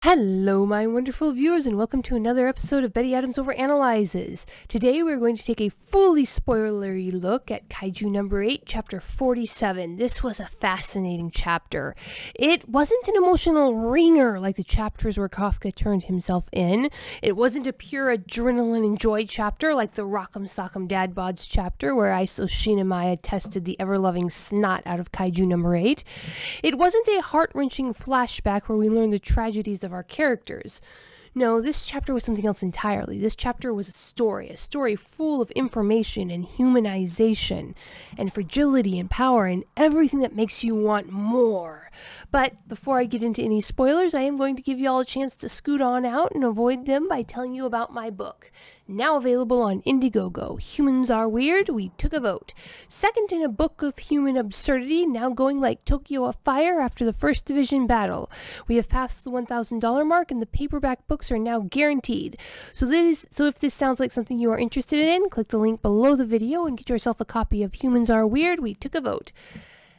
Hello, my wonderful viewers, and welcome to another episode of Betty Adams Overanalyzes. Today, we're going to take a fully spoilery look at Kaiju number 8, chapter 47. This was a fascinating chapter. It wasn't an emotional ringer like the chapters where Kafka turned himself in. It wasn't a pure adrenaline and joy chapter like the Rock'em Sock'em Dad Bods chapter where Iso Shinamaya tested the ever-loving snot out of Kaiju number 8. It wasn't a heart-wrenching flashback where we learn the tragedies of our characters. No, this chapter was something else entirely. This chapter was a story full of information and humanization and fragility and power and everything that makes you want more. But before I get into any spoilers, I am going to give you all a chance to scoot on out and avoid them by telling you about my book. Now available on Indiegogo, Humans Are Weird, We Took a Vote. Second in a book of human absurdity, now going like Tokyo Afire after the First Division battle. We have passed the $1,000 mark and the paperback books are now guaranteed. So if this sounds like something you are interested in, click the link below the video and get yourself a copy of Humans Are Weird, We Took a Vote.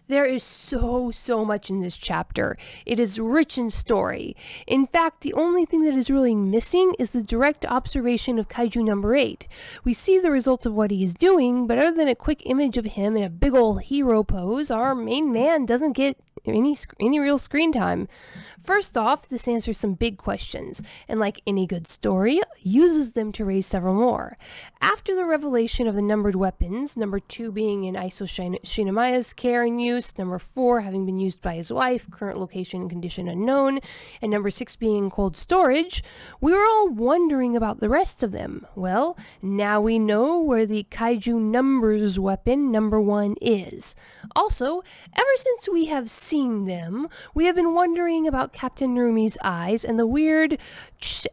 There is so much in this chapter. It is rich in story. In fact, the only thing that is really missing is the direct observation of Kaiju number 8. We see the results of what he is doing, but other than a quick image of him in a big old hero pose, our main man doesn't get any real screen time. First off, this answers some big questions, and like any good story, uses them to raise several more. After the revelation of the numbered weapons, number 2 being in Iso Shinamaya's care and use, number 4 having been used by his wife, current location and condition unknown, and number 6 being in cold storage, we were all wondering about the rest of them. Well, now we know where the Kaiju numbers weapon number 1 is. Also, ever since we have seen them, we have been wondering about Captain Narumi's eyes and the weird,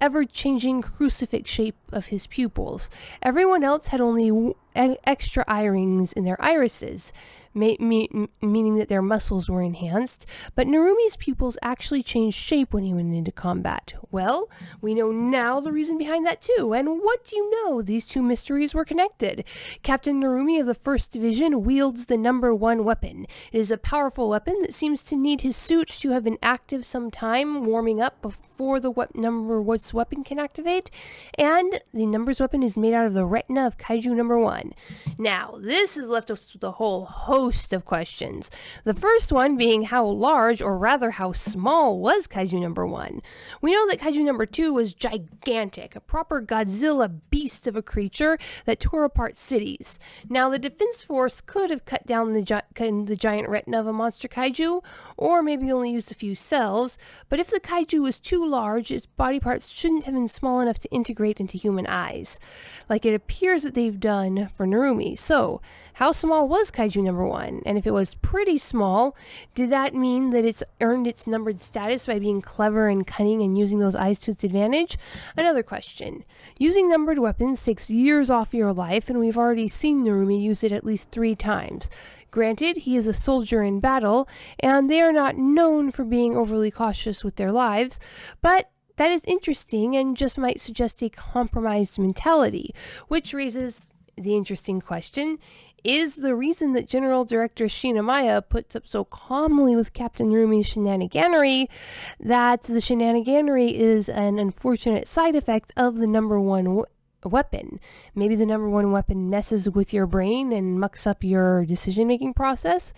ever-changing crucifix shape of his pupils. Everyone else had only extra eye rings in their irises, meaning that their muscles were enhanced, but Narumi's pupils actually changed shape when he went into combat. Well, we know now the reason behind that too, and what do you know? These two mysteries were connected. Captain Narumi of the 1st Division wields the number 1 weapon. It is a powerful weapon that seems to need his suit to have been active some time, warming up before the number 1 weapon can activate, and the numbers weapon is made out of the retina of Kaiju number 1. Now, this has left us with a whole host of questions. The first one being how large, or rather how small, was Kaiju number 1? We know that Kaiju number 2 was gigantic, a proper Godzilla beast of a creature that tore apart cities. Now, the Defense Force could have cut down the giant retina of a monster Kaiju, or maybe only used a few cells, but if the Kaiju was too large, its body parts shouldn't have been small enough to integrate into human eyes, like it appears that they've done for Narumi. So, how small was Kaiju number 1? And if it was pretty small, did that mean that it's earned its numbered status by being clever and cunning and using those eyes to its advantage? Another question. Using numbered weapons takes years off your life, and we've already seen Narumi use it at least 3 times. Granted, he is a soldier in battle, and they are not known for being overly cautious with their lives, but that is interesting and just might suggest a compromised mentality, which raises the interesting question, is the reason that General Director Shinamaya puts up so calmly with Captain Narumi's shenaniganery that the shenaniganery is an unfortunate side effect of the number 1 weapon. Maybe the number 1 weapon messes with your brain and mucks up your decision-making process.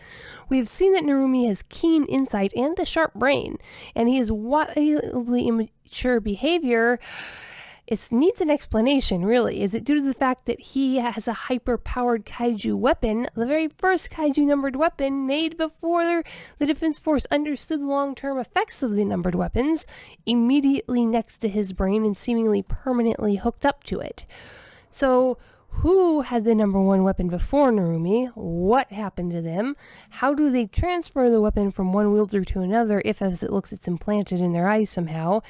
We've seen that Narumi has keen insight and a sharp brain, and he is wildly immature behavior. It needs an explanation, really. Is it due to the fact that he has a hyper-powered Kaiju weapon, the very first Kaiju numbered weapon made before the Defense Force understood the long-term effects of the numbered weapons, immediately next to his brain and seemingly permanently hooked up to it? So, who had the number 1 weapon before Narumi? What happened to them? How do they transfer the weapon from one wielder to another if, as it looks, it's implanted in their eyes somehow?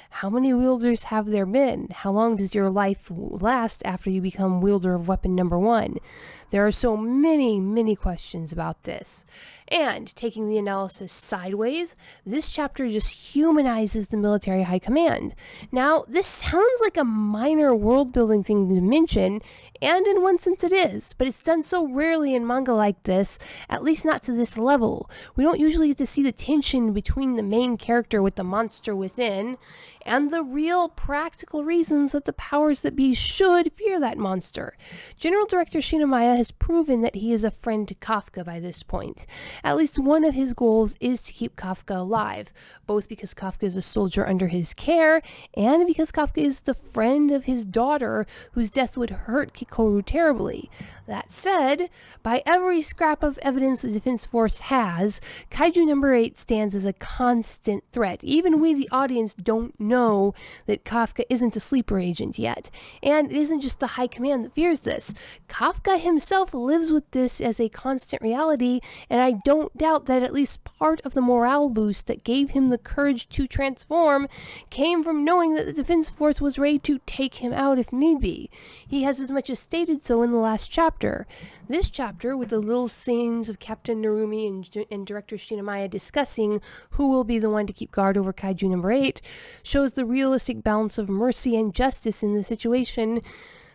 How many wielders have there been? How long does your life last after you become wielder of weapon number 1? There are so many questions about this. And taking the analysis sideways, this chapter just humanizes the military high command. Now, this sounds like a minor world-building thing to mention, and in one sense it is, but it's done so rarely in manga like this, at least not to this level. We don't usually get to see the tension between the main character with the monster within, and the real practical reasons that the powers that be should fear that monster. General Director Shinomiya has proven that he is a friend to Kafka by this point. At least one of his goals is to keep Kafka alive, both because Kafka is a soldier under his care, and because Kafka is the friend of his daughter, whose death would hurt Kikoru terribly. That said, by every scrap of evidence the Defense Force has, Kaiju number 8 stands as a constant threat. Even we, the audience, don't know that Kafka isn't a sleeper agent yet. And it isn't just the high command that fears this. Kafka himself lives with this as a constant reality, and I don't doubt that at least part of the morale boost that gave him the courage to transform came from knowing that the Defense Force was ready to take him out if need be. He has as much as stated so in the last chapter. This chapter, with the little scenes of Captain Narumi and Director Shinomiya discussing who will be the one to keep guard over Kaiju number 8, shows the realistic balance of mercy and justice in the situation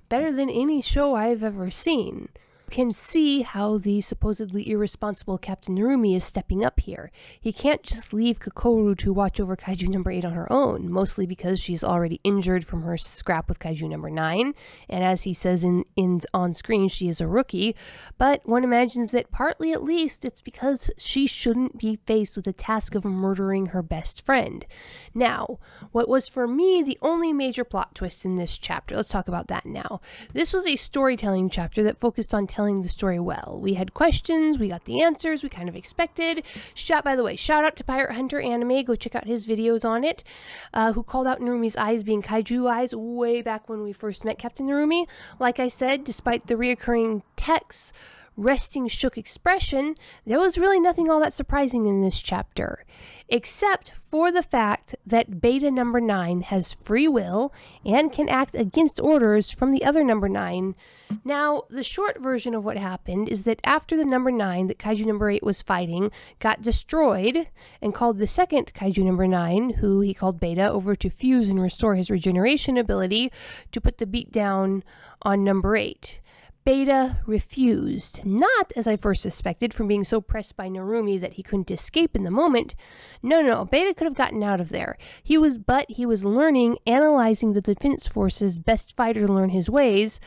better than any show I've ever seen. Can see how the supposedly irresponsible Captain Narumi is stepping up here. He can't just leave Kikoru to watch over Kaiju number 8 on her own, mostly because she's already injured from her scrap with Kaiju number 9, and as he says on screen, she is a rookie, but one imagines that partly at least it's because she shouldn't be faced with the task of murdering her best friend. Now, what was for me the only major plot twist in this chapter, let's talk about that now. This was a storytelling chapter that focused on telling the story well. We had questions, we got the answers we kind of expected. By the way, shout out to Pirate Hunter Anime, go check out his videos on it, who called out Narumi's eyes being kaiju eyes way back when we first met Captain Narumi. Like I said, despite the reoccurring text, resting shook expression, there was really nothing all that surprising in this chapter, except for the fact that Beta number 9 has free will and can act against orders from the other number 9. Now, the short version of what happened is that after the number 9 that Kaiju number 8 was fighting got destroyed and called the second Kaiju number 9, who he called Beta, over to fuse and restore his regeneration ability to put the beat down on number 8. Beta refused, not as I first suspected from being so pressed by Narumi that he couldn't escape in the moment. No, Beta could have gotten out of there. He was learning, analyzing the Defense Force's best fighter to learn his ways,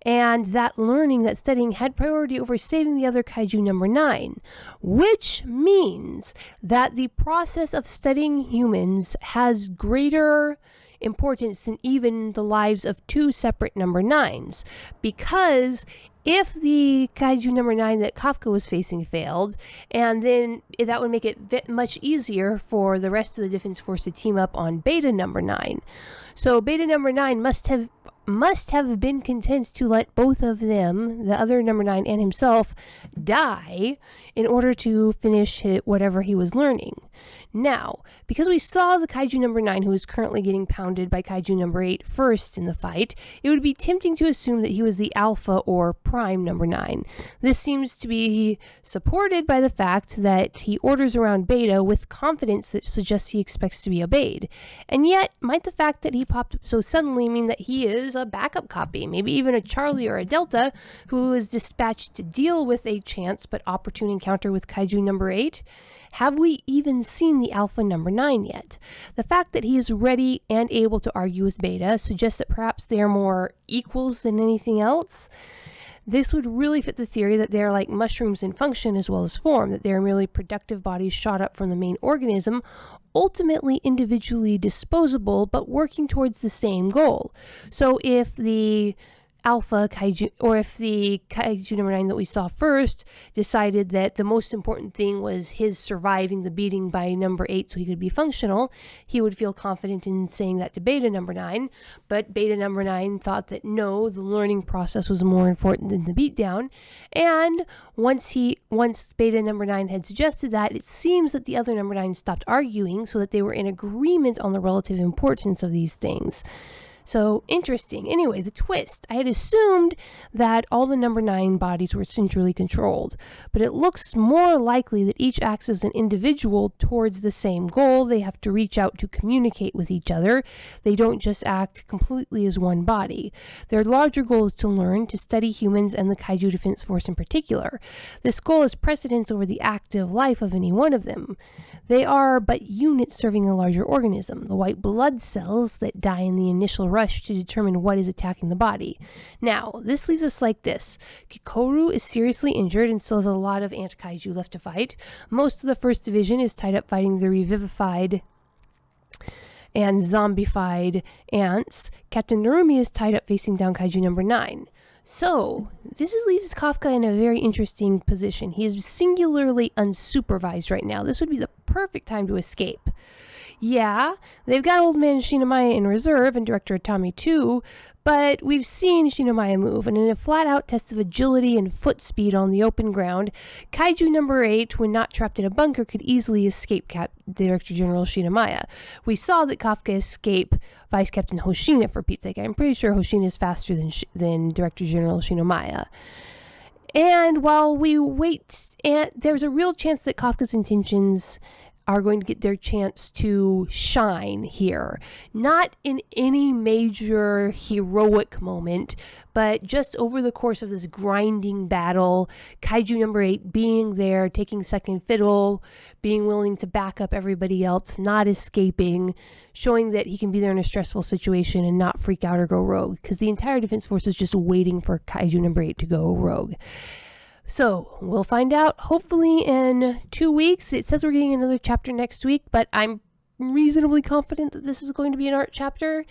and that learning, that studying, had priority over saving the other Kaiju number 9, which means that the process of studying humans has greater importance than even the lives of two separate number 9s, because if the Kaiju number 9 that Kafka was facing failed, and then that would make it much easier for the rest of the Defense Force to team up on Beta number 9. So Beta number 9 must have been content to let both of them, the other number 9 and himself, die in order to finish whatever he was learning. Now, because we saw the Kaiju number 9 who is currently getting pounded by Kaiju number 8 first in the fight, it would be tempting to assume that he was the Alpha or Prime number 9. This seems to be supported by the fact that he orders around Beta with confidence that suggests he expects to be obeyed. And yet, might the fact that he popped up so suddenly mean that he is a backup copy, maybe even a Charlie or a Delta, who is dispatched to deal with a chance but opportune encounter with Kaiju number 8? Have we even seen the Alpha number 9 yet? The fact that he is ready and able to argue with Beta suggests that perhaps they are more equals than anything else. This would really fit the theory that they are like mushrooms in function as well as form, that they are merely productive bodies shot up from the main organism, ultimately individually disposable, but working towards the same goal. So if the Alpha Kaiju, or if the Kaiju number 9 that we saw first decided that the most important thing was his surviving the beating by number 8 so he could be functional, he would feel confident in saying that to Beta number 9, but Beta number 9 thought that no, the learning process was more important than the beatdown, and once Beta number 9 had suggested that, it seems that the other number 9 stopped arguing so that they were in agreement on the relative importance of these things. So interesting. Anyway, the twist. I had assumed that all the number 9 bodies were centrally controlled, but it looks more likely that each acts as an individual towards the same goal. They have to reach out to communicate with each other. They don't just act completely as one body. Their larger goal is to learn to study humans and the Kaiju Defense Force in particular. This goal has precedence over the active life of any one of them. They are but units serving a larger organism, the white blood cells that die in the initial rush to determine what is attacking the body. Now, this leaves us like this. Kikoru is seriously injured and still has a lot of anti-kaiju left to fight. Most of the 1st Division is tied up fighting the revivified and zombified ants. Captain Narumi is tied up facing down Kaiju number 9. So, this leaves Kafka in a very interesting position. He is singularly unsupervised right now. This would be the perfect time to escape. Yeah, they've got Old Man Shinomiya in reserve and Director Atami too, but we've seen Shinomiya move, and in a flat-out test of agility and foot speed on the open ground, Kaiju number 8, when not trapped in a bunker, could easily escape Director General Shinomiya. We saw that Kafka escape Vice Captain Hoshina, for Pete's sake. I'm pretty sure Hoshina is faster than Director General Shinomiya. And while we wait, there's a real chance that Kafka's intentions are going to get their chance to shine here. Not in any major heroic moment, but just over the course of this grinding battle, Kaiju number 8 being there, taking second fiddle, being willing to back up everybody else, not escaping, showing that he can be there in a stressful situation and not freak out or go rogue, because the entire Defense Force is just waiting for Kaiju number 8 to go rogue. So, we'll find out hopefully in 2 weeks. It says we're getting another chapter next week, but I'm reasonably confident that this is going to be an art chapter.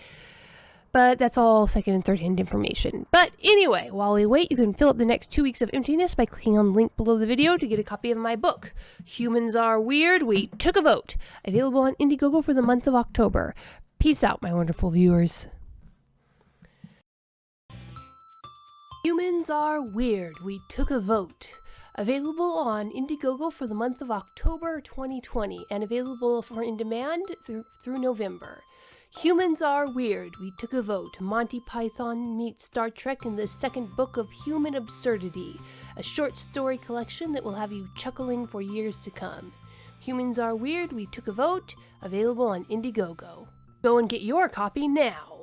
But that's all second and third hand information. But anyway, while we wait, you can fill up the next 2 weeks of emptiness by clicking on the link below the video to get a copy of my book, Humans Are Weird, We Took a Vote, available on Indiegogo for the month of October. Peace out, my wonderful viewers. Humans Are Weird, We Took a Vote. Available on Indiegogo for the month of October 2020 and available for in demand through November. Humans Are Weird, We Took a Vote. Monty Python meets Star Trek in the second book of Human Absurdity, a short story collection that will have you chuckling for years to come. Humans Are Weird, We Took a Vote. Available on Indiegogo. Go and get your copy now.